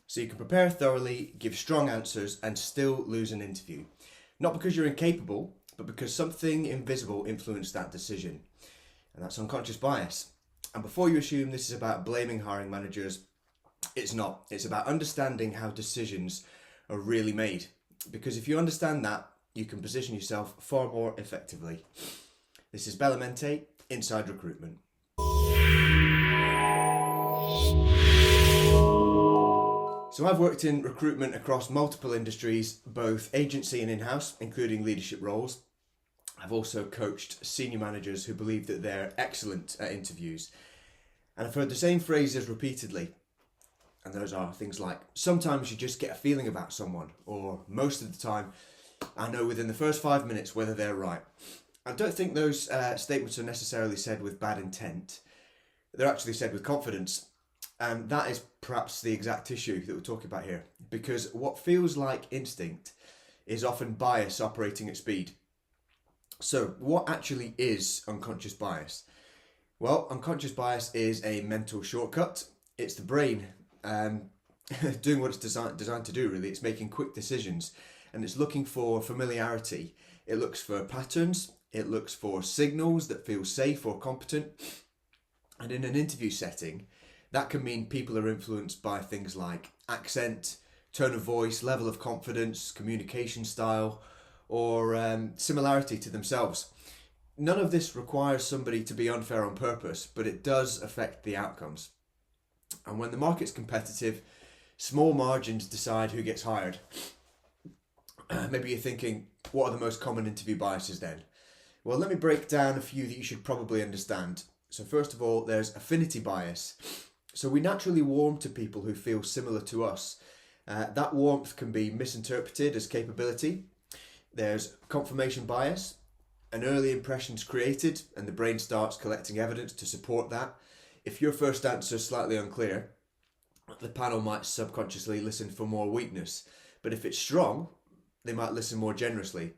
So you can prepare thoroughly, give strong answers, and still lose an interview. Not because you're incapable, but because something invisible influenced that decision. And that's unconscious bias. And before you assume this is about blaming hiring managers, it's not. It's about understanding how decisions are really made. Because if you understand that, you can position yourself far more effectively. This is Mente, Inside Recruitment. So I've worked in recruitment across multiple industries, both agency and in-house, including leadership roles. I've also coached senior managers who believe that they're excellent at interviews. And I've heard the same phrases repeatedly. And those are things like, sometimes you just get a feeling about someone, or most of the time, I know within the first 5 minutes whether they're right. I don't think those statements are necessarily said with bad intent. They're actually said with confidence. And that is perhaps the exact issue that we're talking about here. Because what feels like instinct is often bias operating at speed. So what actually is unconscious bias? Well, unconscious bias is a mental shortcut. It's the brain doing what it's designed to do, really. It's making quick decisions, and it's looking for familiarity. It looks for patterns. It looks for signals that feel safe or competent. And in an interview setting, that can mean people are influenced by things like accent, tone of voice, level of confidence, communication style, or similarity to themselves. None of this requires somebody to be unfair on purpose, but it does affect the outcomes. And when the market's competitive, small margins decide who gets hired. Maybe you're thinking, what are the most common interview biases then? Well, let me break down a few that you should probably understand. So first of all, there's affinity bias. So we naturally warm to people who feel similar to us. That warmth can be misinterpreted as capability. There's confirmation bias. An early impression's created and the brain starts collecting evidence to support that. If your first answer is slightly unclear, the panel might subconsciously listen for more weakness. But if it's strong, they might listen more generously.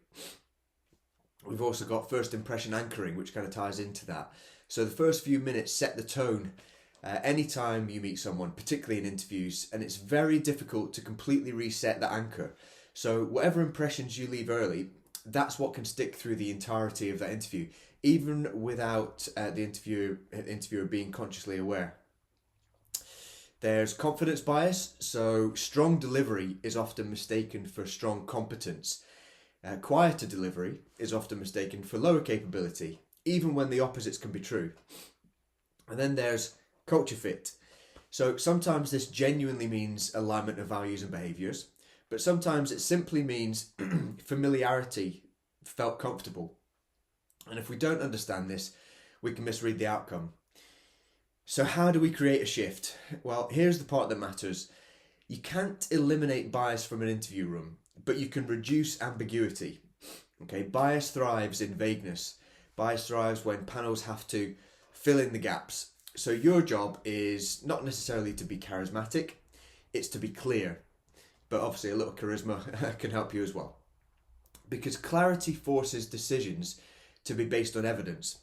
We've also got first impression anchoring, which kind of ties into that. So the first few minutes set the tone anytime you meet someone, particularly in interviews, and it's very difficult to completely reset that anchor. So whatever impressions you leave early, that's what can stick through the entirety of that interview, even without the interviewer being consciously aware. There's confidence bias. So strong delivery is often mistaken for strong competence. Quieter delivery is often mistaken for lower capability, even when the opposites can be true. And then there's culture fit. So sometimes this genuinely means alignment of values and behaviours, but sometimes it simply means familiarity, felt comfortable. And if we don't understand this, we can misread the outcome. So how do we create a shift? Well, here's the part that matters. You can't eliminate bias from an interview room, but you can reduce ambiguity. Okay, bias thrives in vagueness. Bias thrives when panels have to fill in the gaps. So your job is not necessarily to be charismatic, it's to be clear. But obviously a little charisma can help you as well. Because clarity forces decisions to be based on evidence.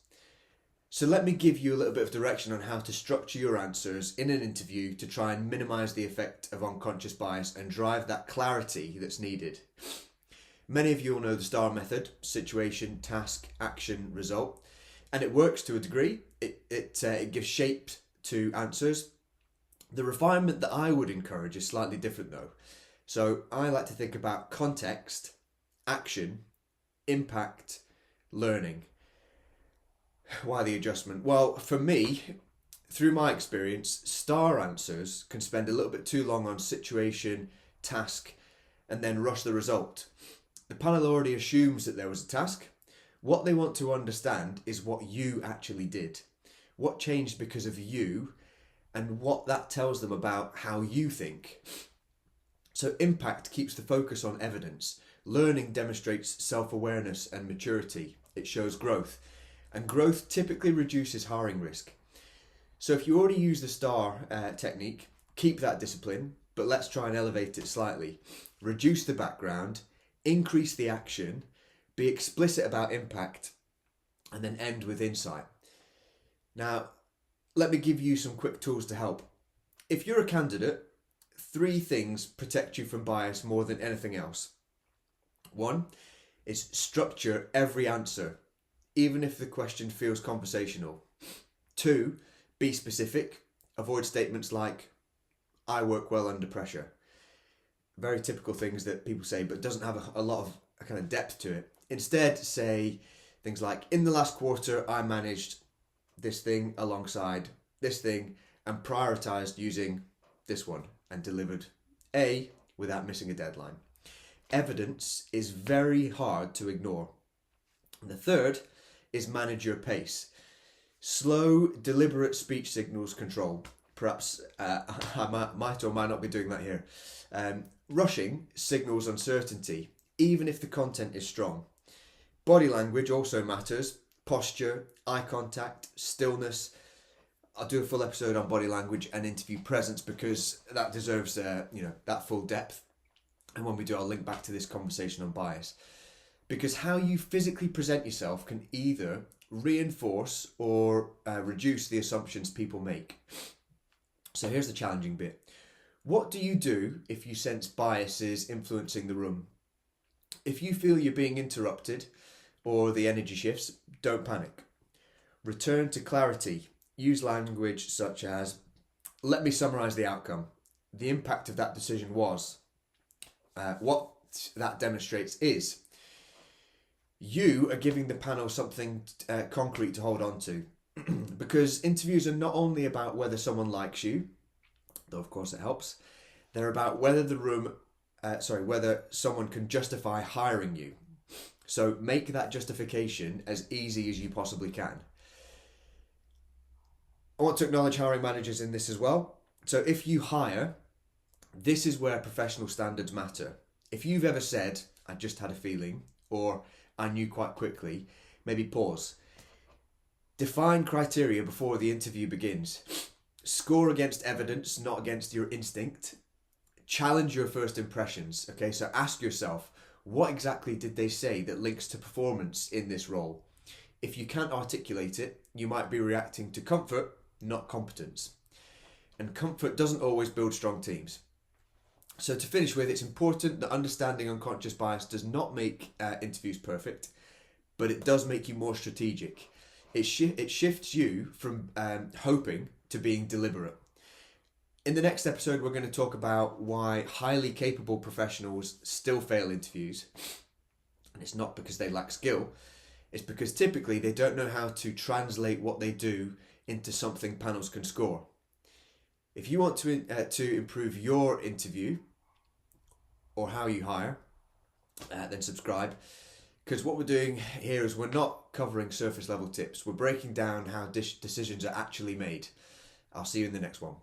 So let me give you a little bit of direction on how to structure your answers in an interview to try and minimize the effect of unconscious bias and drive that clarity that's needed. Many of you will know the STAR method: situation, task, action, result. And it works to a degree. It gives shape to answers. The refinement that I would encourage is slightly different though. So I like to think about context, action, impact, learning. Why the adjustment? Well, for me, through my experience, STAR answers can spend a little bit too long on situation, task, and then rush the result. The panel already assumes that there was a task. What they want to understand is what you actually did. What changed because of you, and what that tells them about how you think. So impact keeps the focus on evidence. Learning demonstrates self-awareness and maturity. It shows growth. And growth typically reduces hiring risk. So if you already use the STAR technique, keep that discipline, but let's try and elevate it slightly. Reduce the background, increase the action, be explicit about impact, and then end with insight. Now, let me give you some quick tools to help. If you're a candidate, three things protect you from bias more than anything else. One is structure every answer, even if the question feels conversational. Two, be specific. Avoid statements like, I work well under pressure. Very typical things that people say, but doesn't have a lot of a kind of depth to it. Instead, say things like, in the last quarter, I managed this thing alongside this thing and prioritized using this one and delivered A without missing a deadline. Evidence is very hard to ignore. And the third is manage your pace. Slow, deliberate speech signals control. Perhaps I might or might not be doing that here. Rushing signals uncertainty, even if the content is strong. Body language also matters. Posture, eye contact, stillness. I'll do a full episode on body language and interview presence because that deserves that full depth. And when we do, I'll link back to this conversation on bias. Because how you physically present yourself can either reinforce or reduce the assumptions people make. So here's the challenging bit. What do you do if you sense bias is influencing the room? If you feel you're being interrupted or the energy shifts, don't panic. Return to clarity. Use language such as, let me summarize the outcome. The impact of that decision was. What that demonstrates is you are giving the panel something concrete to hold on to. Because interviews are not only about whether someone likes you, though of course it helps, they're about whether whether someone can justify hiring you. So make that justification as easy as you possibly can. I want to acknowledge hiring managers in this as well. So if you hire, this is where professional standards matter. If you've ever said, I just had a feeling, or I knew quite quickly, maybe pause. Define criteria before the interview begins. Score against evidence, not against your instinct. Challenge your first impressions. Okay, so ask yourself, what exactly did they say that links to performance in this role? If you can't articulate it, you might be reacting to comfort, not competence. And comfort doesn't always build strong teams. So to finish with, it's important that understanding unconscious bias does not make interviews perfect, but it does make you more strategic. It shifts you from hoping to being deliberate. In the next episode, we're going to talk about why highly capable professionals still fail interviews. And it's not because they lack skill. It's because typically they don't know how to translate what they do into something panels can score. If you want to improve your interview or how you hire, then subscribe. Because what we're doing here is we're not covering surface level tips. We're breaking down how decisions are actually made. I'll see you in the next one.